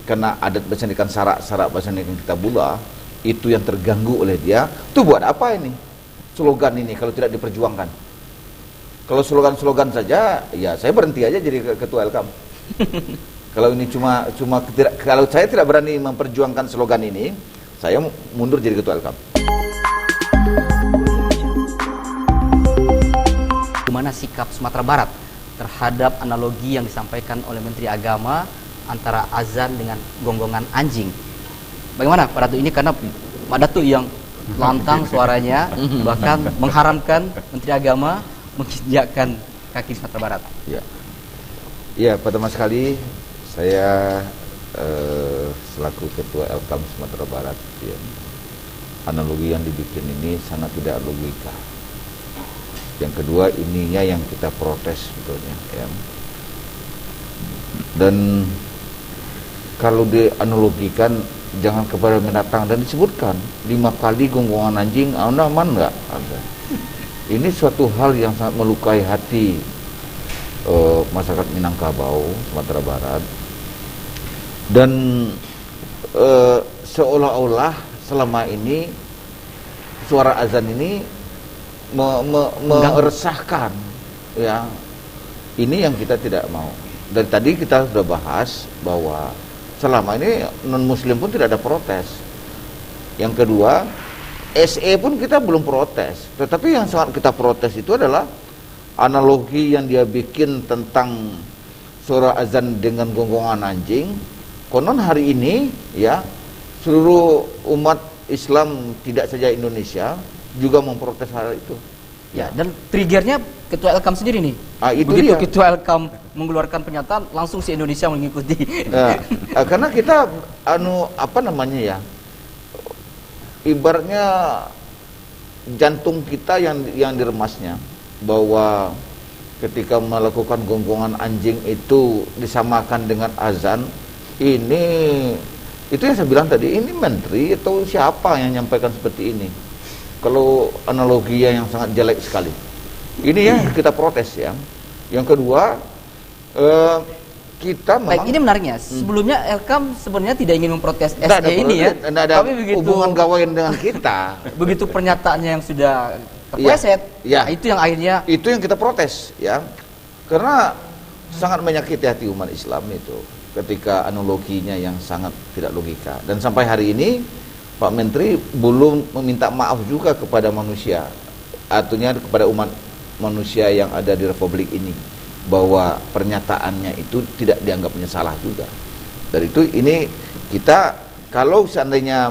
Karena adat bersandikan sarak bersandikan kita bula, itu yang terganggu oleh dia. Tuh buat apa ini slogan ini kalau tidak diperjuangkan? Kalau slogan-slogan saja, ya saya berhenti aja jadi ketua Elkam. Kalau ini cuma kalau saya tidak berani memperjuangkan slogan ini, saya mundur jadi ketua Elkam. Gimana sikap Sumatera Barat terhadap analogi yang disampaikan oleh Menteri Agama antara azan dengan gonggongan anjing? Bagaimana Pak Datuk ini, karena Pak Datuk yang lantang suaranya bahkan mengharamkan Menteri Agama menginjakkan kaki Sumatera Barat. Ya, pertama sekali saya selaku ketua Elkam Sumatera Barat, ya, analogi yang dibikin ini sangat tidak logika. Yang kedua, ininya yang kita protes sebetulnya, ya. Dan kalau dianalogikan, jangan kepada binatang, dan disebutkan 5 kali gonggongan anjing, aman nggak? Ada. Ini suatu hal yang sangat melukai hati masyarakat Minangkabau, Sumatera Barat. Dan seolah-olah selama ini suara azan ini meresahkan, ya. Ini yang kita tidak mau. Dari tadi kita sudah bahas bahwa selama ini non-muslim pun tidak ada protes. Yang kedua, SE pun kita belum protes. Tetapi yang sangat kita protes itu adalah analogi yang dia bikin tentang suara azan dengan gonggongan anjing. Konon hari ini, ya, seluruh umat Islam tidak saja Indonesia juga memprotes hal itu. Ya, dan triggernya Ketua Elkam sendiri nih. Itu begitu dia. Ketua Elkam mengeluarkan pernyataan, langsung si Indonesia mengikuti. Karena kita ibaratnya jantung kita yang diremasnya, bahwa ketika melakukan gonggongan anjing itu disamakan dengan azan. Itu yang saya bilang tadi, ini menteri atau siapa yang menyampaikan seperti ini? Kalau analogi yang sangat jelek sekali. Ini yang kita protes, ya. Yang kedua, kita memang... Baik, ini menariknya. Sebelumnya Elkam sebenarnya tidak ingin memprotes SE ini, ya. Tidak ada hubungan gawain dengan kita. Begitu pernyataannya yang sudah terpleset, ya. Nah, itu yang akhirnya... Itu yang kita protes, ya. Karena sangat menyakiti hati umat Islam itu, ketika analoginya yang sangat tidak logika. Dan sampai hari ini Pak Menteri belum meminta maaf juga kepada manusia, artinya kepada umat manusia yang ada di Republik ini, bahwa pernyataannya itu tidak dianggapnya salah juga. Dari itu ini kita, kalau seandainya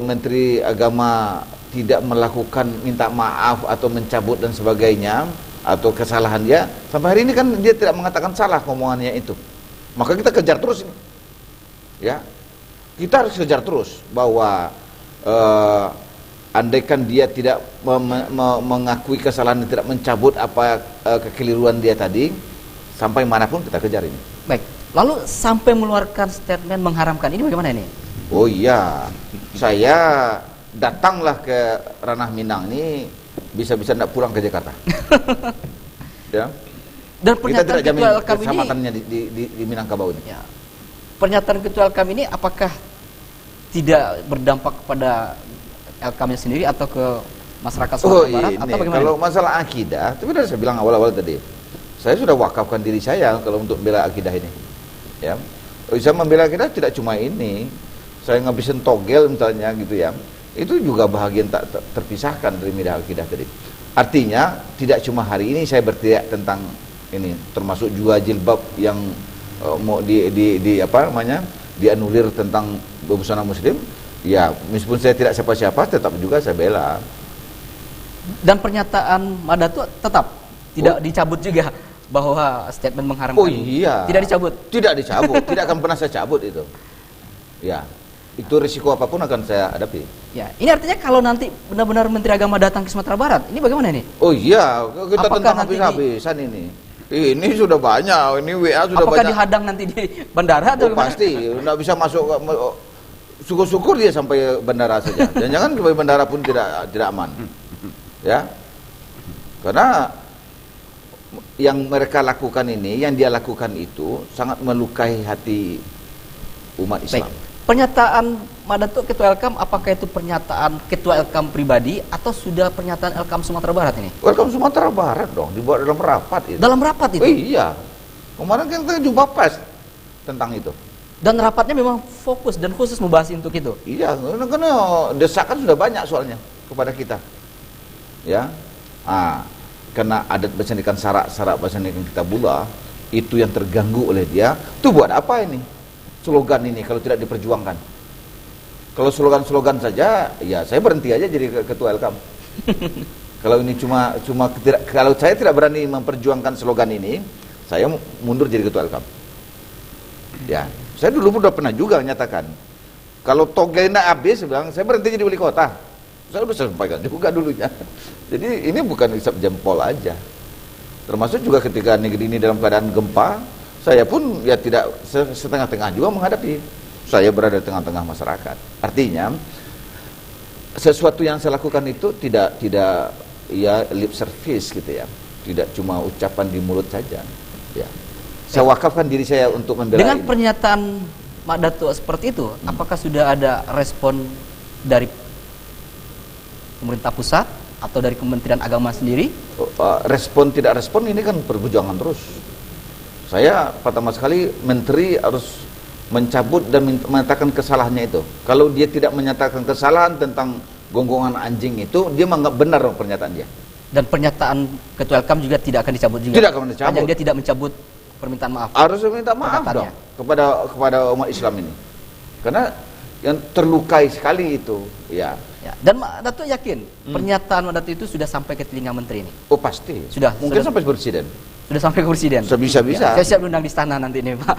Menteri Agama tidak melakukan minta maaf atau mencabut dan sebagainya, atau kesalahan dia, sampai hari ini kan dia tidak mengatakan salah omongannya itu, maka kita kejar terus ini, ya. Kita harus kejar terus bahwa andaikan dia tidak mengakui kesalahan, tidak mencabut apa kekeliruan dia tadi, sampai manapun kita kejar ini. Baik, lalu sampai mengeluarkan statement mengharamkan, ini bagaimana ini? Oh iya, saya datanglah ke ranah Minang ini, bisa-bisa tidak pulang ke Jakarta. Ya. Dan kita tidak jamin kesamatannya di Minangkabau ini. Ya. Pernyataan Ketua Elkam ini apakah tidak berdampak kepada Elkamnya sendiri atau ke masyarakat Sumatera Barat atau bagaimana? Kalau masalah akidah, tapi sudah saya bilang awal-awal tadi, saya sudah wakafkan diri saya kalau untuk membela akidah ini, ya. Saya membela akidah tidak cuma ini, saya ngabisin togel misalnya gitu, ya. Itu juga bahagian tak terpisahkan dari media akidah tadi. Artinya tidak cuma hari ini saya berteriak tentang ini, termasuk juga jilbab yang mau dianulir tentang busana muslim, ya meskipun saya tidak siapa-siapa tetap juga saya bela. Dan pernyataan Madatu tetap tidak dicabut juga, bahwa statement mengharamkan. Oh iya, tidak dicabut, tidak akan pernah saya cabut itu, ya. Itu risiko apapun akan saya hadapi. Ya, ini artinya kalau nanti benar-benar Menteri Agama datang ke Sumatera Barat, ini bagaimana nih? Oh iya, kita apakah tentang habis-habisan ini. Ini sudah banyak, ini WA sudah apakah banyak. Apakah dihadang nanti di bandara atau gimana? Pasti, nggak bisa masuk. Syukur-syukur dia sampai bandara saja. Jangan-jangan sampai bandara pun tidak aman. Ya, karena yang mereka lakukan ini, yang dia lakukan itu sangat melukai hati umat Islam. Baik. Pernyataan Madatuk Ketua Elkam, apakah itu pernyataan Ketua Elkam pribadi atau sudah pernyataan Elkam Sumatera Barat ini? Welcome Sumatera Barat dong, dibuat dalam rapat itu. Dalam rapat itu? Oh, iya. Kemarin kan kita jumpa pers tentang itu. Dan rapatnya memang fokus dan khusus membahas untuk itu? Iya, karena desakan sudah banyak soalnya kepada kita. Ya. Karena adat bersendikan syarak bersendikan kita bula itu yang terganggu oleh dia. Itu buat apa ini? Slogan ini kalau tidak diperjuangkan. Kalau slogan-slogan saja, ya saya berhenti aja jadi ketua Elkam. Kalau ini cuma kalau saya tidak berani memperjuangkan slogan ini, saya mundur jadi ketua Elkam. Ya, saya dulu sudah pernah juga menyatakan kalau Togena habis, saya bilang saya berhenti jadi wali kota. Saya sudah sampaikan juga dulunya. Jadi ini bukan isap jempol aja. Termasuk juga ketika negeri ini dalam keadaan gempa, saya pun ya tidak setengah-tengah juga menghadapi. Saya berada di tengah-tengah masyarakat. Artinya sesuatu yang saya lakukan itu tidak ya lip service gitu ya. Tidak cuma ucapan di mulut saja. Ya. Saya wakafkan diri saya untuk membela dengan ini. pernyataan Mak Datuk seperti itu, apakah sudah ada respon dari pemerintah pusat atau dari Kementerian Agama sendiri? Respon tidak respon ini kan perjuangan terus. Saya pertama sekali menteri harus mencabut dan menyatakan kesalahannya itu. Kalau dia tidak menyatakan kesalahan tentang gonggongan anjing itu, dia menganggap benar pernyataan dia. Dan pernyataan Ketua Elkam juga tidak akan dicabut juga? Tidak akan dicabut. Hanya dia tidak mencabut permintaan maaf? Harus meminta maaf dong kepada umat Islam ini. Karena yang terlukai sekali itu, ya. Ya. Dan Mak Datuk yakin pernyataan Mak Datuk itu sudah sampai ke telinga menteri ini? Oh pasti. Mungkin sampai presiden. Sudah sampai ke presiden? Bisa-bisa. Ya, saya siap undang di istana nanti nih Pak.